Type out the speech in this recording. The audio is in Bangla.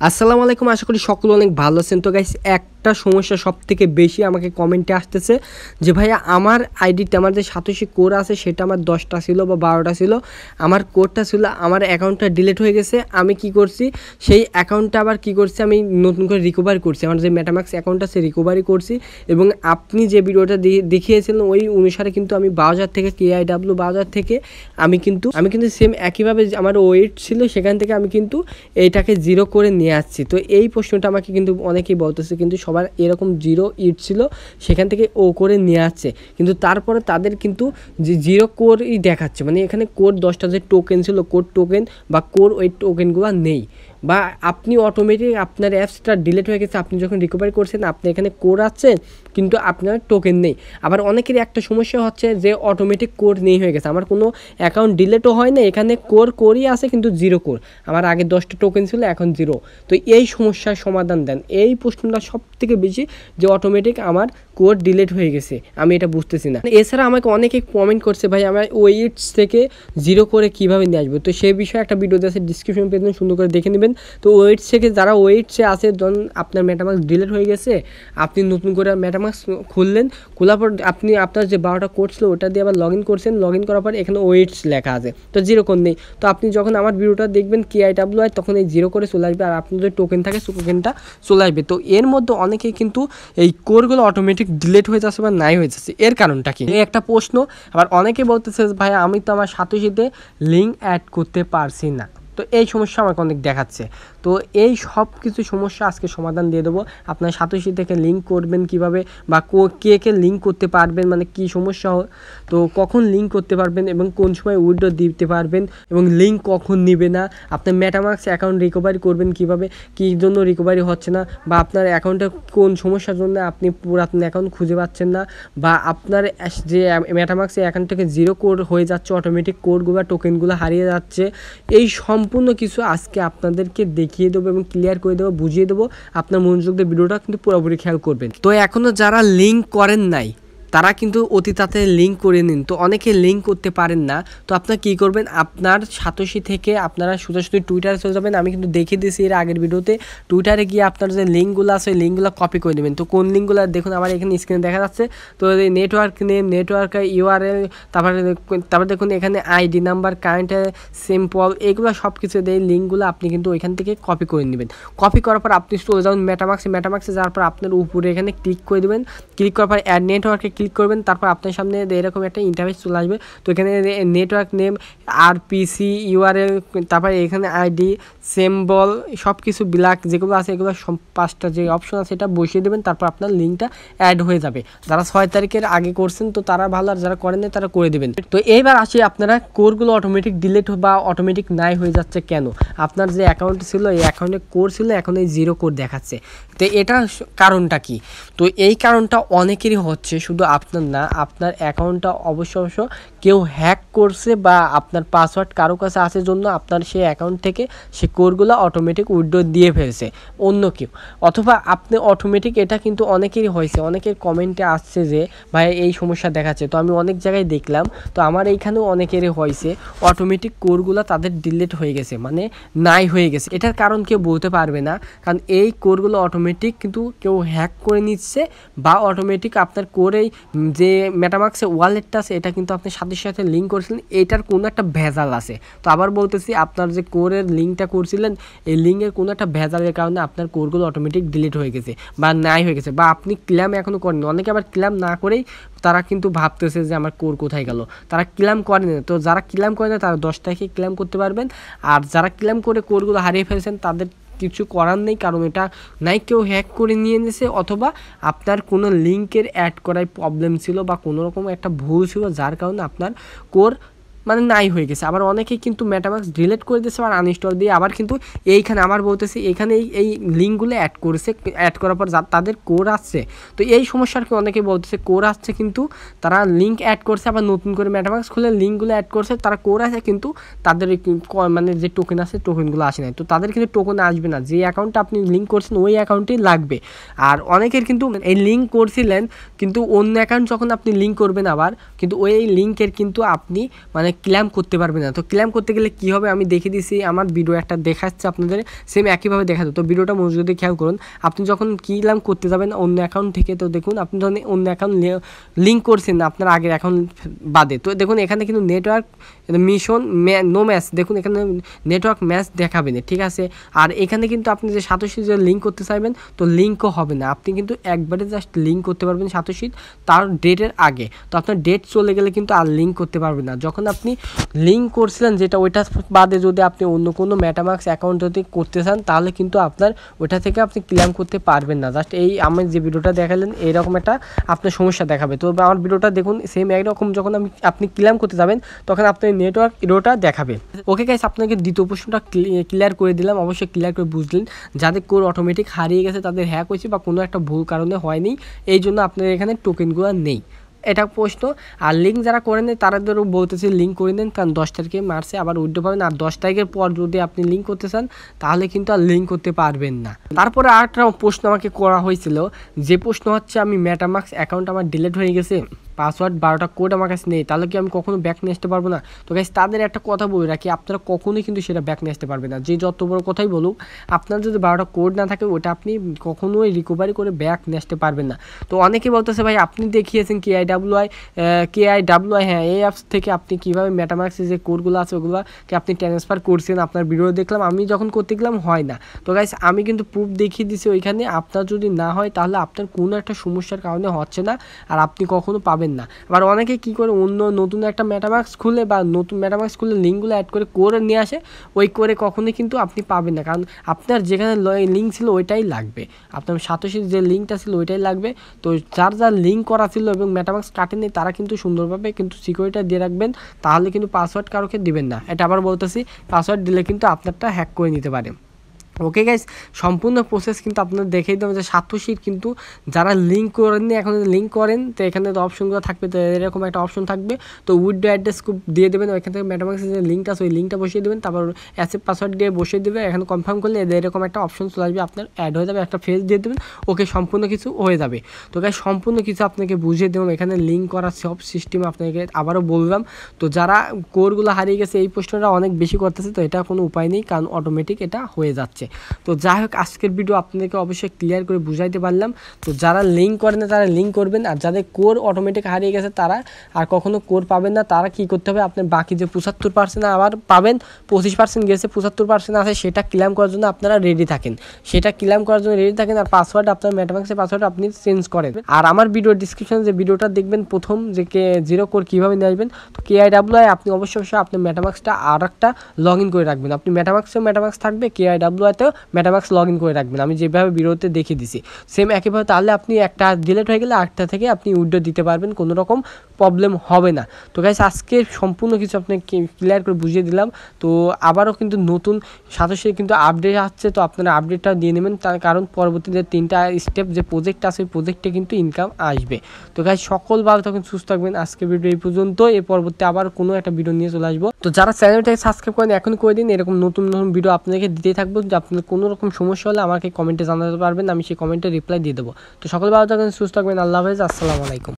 আসসালামু আলাইকুম, আশা করি সকলে অনেক ভালো আছেন। তো গাইস, একটা সমস্যা সবথেকে বেশি আমাকে কমেন্টে আসতেছে যে ভাইয়া আমার আইডিতে আমার যে সাতোশি কোর আছে সেটা আমার 10টা ছিল বা 12টা ছিল, আমার কোডটা ছিল, আমার অ্যাকাউন্টটা ডিলিট হয়ে গেছে। আমি কি করছি, সেই অ্যাকাউন্টটা আবার কি করছি, আমি নতুন করে রিকভারি করছি, আমার যে মেটামাক্স অ্যাকাউন্টটা সে রিকভারি করছি। এবং আপনি যে ভিডিওটা দেখিয়েছিলেন ওই অনুসারে কিন্তু আমি বাজার থেকে KIW বাজার থেকে আমি কিন্তু সেম একইভাবে আমার ওয়েট ছিল সেখান থেকে আমি কিন্তু এইটাকে জিরো করে নিয়ে আসছি। তো এই প্রশ্নটা আমাকে কিন্তু অনেকেই বলতেছে, কিন্তু সবার এরকম জিরো ইট ছিল সেখান থেকে ও করে নিয়ে আসছে, কিন্তু তারপরে তাদের কিন্তু যে জিরো কোরই দেখাচ্ছে, মানে এখানে কোর 10টা যে টোকেন ছিল, কোর টোকেন বা কোর ওই টোকেনগুলো নেই, বা আপনি অটোমেটিক আপনার অ্যাপসটা ডিলিট হয়ে গেছে, আপনি যখন রিকভারি করছেন আপনি এখানে কোর আছে কিন্তু আপনার টোকেন নেই। আবার অনেকেরই একটা সমস্যা হচ্ছে যে অটোমেটিক কোর নেই হয়ে গেছে, আমার কোনো অ্যাকাউন্ট ডিলিটও হয় না, এখানে কোরই আছে কিন্তু জিরো কোর, আমার আগে 10টা টোকেন ছিল এখন জিরো। তো এই সমস্যার সমাধান দেন, এই প্রশ্নটা সব থেকে বেশি যে অটোমেটিক আমার কোড ডিলিট হয়ে গেছে, আমি এটা বুঝতেছি না। এছাড়া আমাকে অনেকে কমেন্ট করছে ভাই আমার ওয়েটস থেকে জিরো করে কীভাবে নিয়ে আসবো, তো সেই বিষয়ে একটা ভিডিও আছে, ডিসক্রিপশন পেজে সুন্দর করে দেখে নেবেন। তো ওয়েটস থেকে যারা ওয়েটসে আছে, যখন আপনার মেটামাক্স ডিলিট হয়ে গেছে, আপনি নতুন করে মেটামাক্স খুললেন, খোলার পর আপনি আপনার যে 12টা কোড ছিল ওটা দিয়ে আবার লগ ইন করছেন, লগ ইন করার পর এখানে ওয়েটস লেখা আছে, তো জিরো কোড নেই। তো আপনি যখন আমার ভিডিওটা দেখবেন KIWI তখন এই জিরো করে চলে আসবে, আর আপনার যদি টোকেন থাকে টোকেনটা চলে আসবে। তো এর মধ্যে অনেকেই কিন্তু এই কোডগুলো অটোমেটিক ডিলিট হয়ে যাচ্ছে বা নাই হয়ে যাচ্ছে, এর কারণটা কি, এই একটা প্রশ্ন। আবার অনেকে বলতেছে ভাই আমি তো আমার সাথে লিঙ্ক অ্যাড করতে পারছি না, তো এই সমস্যা আমাকে অনেক দেখাচ্ছে। তো এই সব কিছু সমস্যা আজকে সমাধান দিয়ে দেবো। আপনার সাতোশি থেকে লিঙ্ক করবেন কিভাবে, বা কে লিঙ্ক করতে পারবেন, মানে কি সমস্যা, তো কখন লিঙ্ক করতে পারবেন এবং কোন সময় উইথড্র দিতে পারবেন, এবং লিঙ্ক কখন নেবে না, আপনার মেটামাক্স অ্যাকাউন্ট রিকভারি করবেন কিভাবে, কী জন্য রিকভারি হচ্ছে না, বা আপনার অ্যাকাউন্টে কোন সমস্যার জন্য আপনি পুরাতন অ্যাকাউন্ট খুঁজে পাচ্ছেন না, বা আপনার যে মেটামাক্স অ্যাকাউন্ট থেকে জিরো কোড হয়ে যাচ্ছে, অটোমেটিক কোডগুলো টোকেনগুলো হারিয়ে যাচ্ছে, এই সম্পূর্ণ কিছু আজকে আপনাদেরকে দেখিয়ে দেবো এবং ক্লিয়ার করে দেবো, বুঝিয়ে দেবো। আপনার মনোযোগ দিয়ে ভিডিওটা কিন্তু পুরোপুরি খেয়াল করবেন। তো এখনও যারা লিঙ্ক করেন নাই তারা কিন্তু অতি তাড়াতাড়ি লিঙ্ক করে নিন। তো অনেকে লিঙ্ক করতে পারেন না, তো আপনারা কী করবেন, আপনার সাতোশি থেকে আপনারা সোজাসুজি টুইটারে চলে যাবেন। আমি কিন্তু দেখিয়ে দিয়েছি এর আগের ভিডিওতে, টুইটারে গিয়ে আপনার যে লিঙ্কগুলো আছে ওই লিঙ্কগুলো কপি করে নেবেন। তো কোন লিঙ্কগুলো দেখুন আমার এখানে স্ক্রিনে দেখা যাচ্ছে। তো এই নেটওয়ার্ক নেম, নেটওয়ার্ক URL, তারপরে দেখুন এখানে ID নাম্বার, কারেন্ট, সিম্পল, এগুলো সব কিছু এই লিঙ্কগুলো আপনি কিন্তু ওইখান থেকে কপি করে নেবেন। কপি করার পর আপনি চলে যাবেন মেটামাক্সে যাওয়ার পর আপনার উপরে এখানে ক্লিক করে দেবেন। ক্লিক করার পর অ্যাড নেটওয়ার্কে ক্লিক করবেন, তারপর আপনার সামনে এরকম একটা ইন্টারফেস চলে আসবে। তো এখানে নেটওয়ার্ক নেম, RPC, URL, তারপরে এখানে ID, সিম্বল, সব কিছু ব্ল্যাক যেগুলো আছে এগুলো সব 5টা যে অপশন আছে এটা বসিয়ে দেবেন, তারপর আপনার লিঙ্কটা অ্যাড হয়ে যাবে। যারা 6 তারিখের আগে করছেন তো তারা ভালো, আর যারা করেন না তারা করে দেবেন। তো এইবার আসি আপনারা কোরগুলো অটোমেটিক ডিলিট বা অটোমেটিক নাই হয়ে যাচ্ছে কেন, আপনার যে অ্যাকাউন্ট ছিল এই অ্যাকাউন্টে কোর ছিল, এখন এই জিরো কোর দেখাচ্ছে। তো এটা কারণটা কি, তো এই কারণটা অনেকেরই হচ্ছে, শুধু আপনার না, আপনার অ্যাকাউন্টটা অবশ্য কেউ হ্যাক করছে বা আপনার পাসওয়ার্ড কারো কাছে আছে জন্য আপনার সেই অ্যাকাউন্ট থেকে সে কোডগুলো অটোমেটিক উইথড্র দিয়ে ফেলছে অন্য কেউ, অথবা আপনি অটোমেটিক, এটা কিন্তু অনেকেরই হয়েছে, অনেকের কমেন্টে আসছে যে ভাই এই সমস্যা দেখাচ্ছে। তো আমি অনেক জায়গায় দেখলাম, তো আমার এইখানেও অনেকেরই হয়েছে অটোমেটিক কোডগুলো তাদের ডিলিট হয়ে গেছে, মানে নাই হয়ে গেছে। এটার কারণ কেউ বলতে পারবে না, কারণ এই কোডগুলো অটোমেটিক কিন্তু কেউ হ্যাক করে নিচ্ছে, বা অটোমেটিক আপনার কোরেই যে মেটামাক্সে ওয়ালেটটা আছে এটা কিন্তু আপনি সাথে লিঙ্ক করেছিলেন, এটার কোনো একটা ভেজাল আছে। তো আবার বলতেছি, আপনার যে কোরের লিঙ্কটা করছিলেন এই লিঙ্কের কোনো একটা ভেজালের কারণে আপনার কোডগুলো অটোমেটিক ডিলিট হয়ে গেছে বা নাই হয়ে গেছে, বা আপনি ক্লেম এখনও করেন। অনেকে আবার ক্লেম না করেই তারা কিন্তু ভাবতেছে যে আমার কোর কোথায় গেল, তারা ক্লেম করে না। তো যারা ক্লেম করে না তারা 10 তারিখে ক্লেম করতে পারবেন, আর যারা ক্লেম করে কোরগুলো হারিয়ে ফেলছেন তাদের কিছু করার নেই, কারণ এটা নাই কেউ হ্যাক করে নিয়ে নিয়েছে, অথবা আপনার কোনো লিঙ্কের অ্যাড করায় প্রবলেম ছিল বা কোনো রকম একটা ভুল ছিল যার কারণে আপনার কোর মানে নাই হয়ে গেছে। আবার অনেকেই কিন্তু মেটামাক্স ডিলিট করে দিয়েছে আর আনইনস্টল দিয়ে, আবার কিন্তু এইখানে আমার বলতেছি এখানে এই লিঙ্কগুলো অ্যাড করেছে, অ্যাড করার পর তাদের কোর আসছে। তো এই সমস্যার কি অনেকে বলতেছে কোর আসছে কিন্তু তারা লিঙ্ক অ্যাড করছে, আবার নতুন করে মেটামাক্স খুলে লিঙ্কগুলো অ্যাড করছে, তারা কোর আছে কিন্তু তাদের মানে যে টোকেন আছে টোকেনগুলো আসে নাই। তো তাদের কিন্তু টোকেন আসবে না, যে অ্যাকাউন্টটা আপনি লিঙ্ক করছেন ওই অ্যাকাউন্টেই লাগবে। আর অনেকের কিন্তু এই লিঙ্ক করছিলেন কিন্তু অন্য অ্যাকাউন্ট যখন আপনি লিঙ্ক করবেন আবার কিন্তু ওই লিঙ্কের কিন্তু আপনি মানে ক্লেম করতে পারবে না। তো ক্লেম করতে গেলে কী হবে আমি দেখে দিয়েছি, আমার ভিডিও একটা দেখাচ্ছে আপনাদের, সেম একইভাবে দেখাতো। তো ভিডিওটা মনোযোগ দিয়ে খেয়াল করুন। আপনি যখন ক্লেম করতে যাবেন অন্য অ্যাকাউন্ট থেকে, তো দেখুন আপনি যখন অন্য অ্যাকাউন্ট লিঙ্ক করছেন আপনার আগের অ্যাকাউন্ট বাদে, তো দেখুন এখানে কিন্তু নেটওয়ার্ক মিশন নো ম্যাচ, দেখুন এখানে নেটওয়ার্ক ম্যাচ দেখাবে না, ঠিক আছে। আর এখানে কিন্তু আপনি যে সাতোশি যে লিঙ্ক করতে চাইবেন তো লিঙ্কও হবে না, আপনি কিন্তু একবারে জাস্ট লিঙ্ক করতে পারবেন সাতোশি তার ডেটের আগে। তো আপনার ডেট চলে গেলে কিন্তু আর লিঙ্ক করতে পারবেন না। যখন আপনি লিঙ্ক করছিলেন যেটা ওইটা বাদে যদি আপনি অন্য কোনো মেটামাক্স অ্যাকাউন্ট যদি করতে চান তাহলে কিন্তু আপনার ওইটা থেকে আপনি ক্লেম করতে পারবেন না। জাস্ট এই আমি যে ভিডিওটা দেখালেন এইরকম একটা আপনার সমস্যা দেখাবে। তো আমার ভিডিওটা দেখুন সেম একরকম, যখন আপনি ক্লেম করতে যাবেন তখন আপনার নেটওয়ার্ক এরোটা দেখাবে। ওকে গাইস, আপনাকে দ্বিতীয় প্রশ্নটা ক্লিয়ার করে দিলাম, অবশ্যই ক্লিয়ার করে বুঝলেন। যাদের কোর অটোমেটিক হারিয়ে গেছে, তাদের হ্যাক হয়েছে বা কোনো একটা ভুল কারণে হয়নি, এই জন্য আপনার এখানে টোকেনগুলো নেই, এটা প্রশ্ন। আর লিঙ্ক যারা করে নেন তাদেরও বলতেছি লিঙ্ক করে নেন, কারণ 10 তারিখে মার্চে আবার উইথড্র পাবেন। আর 10 তারিখের পর যদি আপনি লিঙ্ক করতে চান তাহলে কিন্তু আর লিঙ্ক করতে পারবেন না। তারপরে আরেকটা প্রশ্ন আমাকে করা হয়েছিল, যে প্রশ্ন হচ্ছে আমি মেটামাক্স অ্যাকাউন্ট আমার ডিলিট হয়ে গেছে, পাসওয়ার্ড 12টা কোড আমার কাছে নেই, তাহলে কি আমি কখনো ব্যাক নিয়ে আসতে পারবো না? তো গাইস তাদের একটা কথা বলে রাখি, আপনারা কখনোই কিন্তু সেটা ব্যাক নিয়ে আসতে পারবেন না। যে যত বড় কথাই বলুক, আপনার যদি 12টা কোড না থাকে ওটা আপনি কখনোই রিকভারি করে ব্যাক নিয়ে আসতে পারবেন না। তো অনেকেই বলতেছে ভাই আপনি দেখিয়েছেন কেআইডাব্লিউআই, হ্যাঁ এই অ্যাপস থেকে আপনি কীভাবে মেটামাক্সের যে কোডগুলো আছে ওগুলোকে আপনি ট্রান্সফার করছেন, আপনার ভিডিও দেখলাম, আমি যখন করতে গেলাম হয় না। তো গাইস আমি কিন্তু প্রুফ দেখিয়ে দিছি ওইখানে, আপনার যদি না হয় তাহলে আপনার কোনো একটা সমস্যার কারণে হচ্ছে না, আর আপনি কখনো পাবেন না। আবার অনেকে কি করে অন্য নতুন একটা মেটামাক্স খুলে বা নতুন মেটামাক্স খুলে লিঙ্কগুলো অ্যাড করে নিয়ে আসে, ওই করে কখনোই কিন্তু আপনি পাবেন না, কারণ আপনার যেখানে লিঙ্ক ছিল ওইটাই লাগবে, আপনার সাতোশির যে লিঙ্কটা ছিল ওইটাই লাগবে। তো যার লিঙ্ক করা ছিল এবং মেটামাক্স কাটেনি তারা কিন্তু সুন্দরভাবে কিন্তু সিকিউরিটি দিয়ে রাখবেন, তাহলে কিন্তু পাসওয়ার্ড কারোকে দিবেন না। এটা আবার বলতেছি, পাসওয়ার্ড দিলে কিন্তু আপনারটা হ্যাক করে নিতে পারে। ওকে গাইস, সম্পূর্ণ প্রসেস কিন্তু আপনাদের দেখিয়ে দেবো যে সাতোশির কিন্তু যারা লিঙ্ক করেননি এখন লিঙ্ক করেন, তো এখানে তো অপশনগুলো থাকবে, তো এরকম একটা অপশন থাকবে, তো উইথড্র অ্যাড্রেস দিয়ে দেবেন, ওইখান থেকে মেটামাক্সের যে লিঙ্কটা আছে ওই লিঙ্কটা বসিয়ে দেবেন, তারপর অ্যাসেপ্ট পাসওয়ার্ড দিয়ে বসিয়ে দেবে, এখানে কনফার্ম করলে এরকম একটা অপশন চলে আসবে, আপনার অ্যাড হয়ে যাবে, একটা ফেস দিয়ে দেবেন, ওকে সম্পূর্ণ কিছু হয়ে যাবে। তো গাইস সম্পূর্ণ কিছু আপনাকে বুঝিয়ে দেবো, এখানে লিঙ্ক করার সব সিস্টেম আপনাকে আবারও বললাম। তো যারা কোরগুলো হারিয়ে গেছে এই প্রশ্নটা অনেক বেশি করতেছে, তো এটা কোনো উপায় নেই, কারণ অটোমেটিক এটা হয়ে যাচ্ছে। তো যাই হোক, আজকের ভিডিও আপনাদেরকে অবশ্যই ক্লিয়ার করে বুঝাইতে পারলাম। তো যারা লিঙ্ক করেন না তারা লিঙ্ক করবেন, আর যাদের কোর অটোমেটিক হারিয়ে গেছে তারা আর কখনো কোর পাবেন না। তারা কি করতে হবে, আপনার বাকি যে 75% আবার পাবেন, 25% গেছে, 75% আছে, সেটা ক্লেম করার জন্য আপনারা রেডি থাকেন, আর পাসওয়ার্ড আপনার মেটামাক্সের পাসওয়ার্ড আপনি চেঞ্জ করেন। আর আমার ভিডিও ডিসক্রিপশনে যে ভিডিওটা দেখবেন প্রথম, যে জিরো কোর কীভাবে নিয়ে আসবেন, তো কেআইডাব্লিউআই আপনি অবশ্যই আপনার মেটামাক্সটা আর একটা লগ ইন করে রাখবেন, আপনি মেটামাক্স থাকবে, কেআইডাব্লিউআইতেও মেটামাক্স লগ ইন করে রাখবেন, আমি যেভাবে ভিডিওতে দেখিয়ে দিছি সেম একইভাবে, তাহলে আপনি একটা ডিলিট হয়ে গেলে আরেকটা থেকে আপনি উইথড্র দিতে পারবেন, কোনো রকম প্রবলেম হবে না। তো গাইস আজকে সম্পূর্ণ কিছু আপনাকে ক্লিয়ার করে বুঝিয়ে দিলাম। তো আবারও কিন্তু নতুন সাতোশি কিন্তু আপডেট আসছে, তো আপনারা আপডেটটা দিয়ে নেবেন, তার কারণ পরবর্তীতে 3টা স্টেপ যে প্রজেক্ট আছে ওই প্রজেক্টে কিন্তু ইনকাম আসবে। তো গাইস সকল ভালো থাকুন, সুস্থ থাকবেন, আজকে ভিডিও এই পর্যন্ত, এর পরবর্তী আবার কোনো একটা ভিডিও নিয়ে চলে আসবো। তো যারা চ্যানেলটাকে সাবস্ক্রাইব করেন এখন করে দিন, এরকম নতুন নতুন ভিডিও আপনাদেরকে দিতেই থাকবো। যে আপনার কোনো রকম সমস্যা হলে আমাকে কমেন্টে জানাতে পারবেন, আমি সেই কমেন্টে রিপ্লাই দিয়ে দেবো। তো সকল ভালো থাকবেন, সুস্থ থাকবেন, আল্লাহ হাফেজ, আসসালামু আলাইকুম।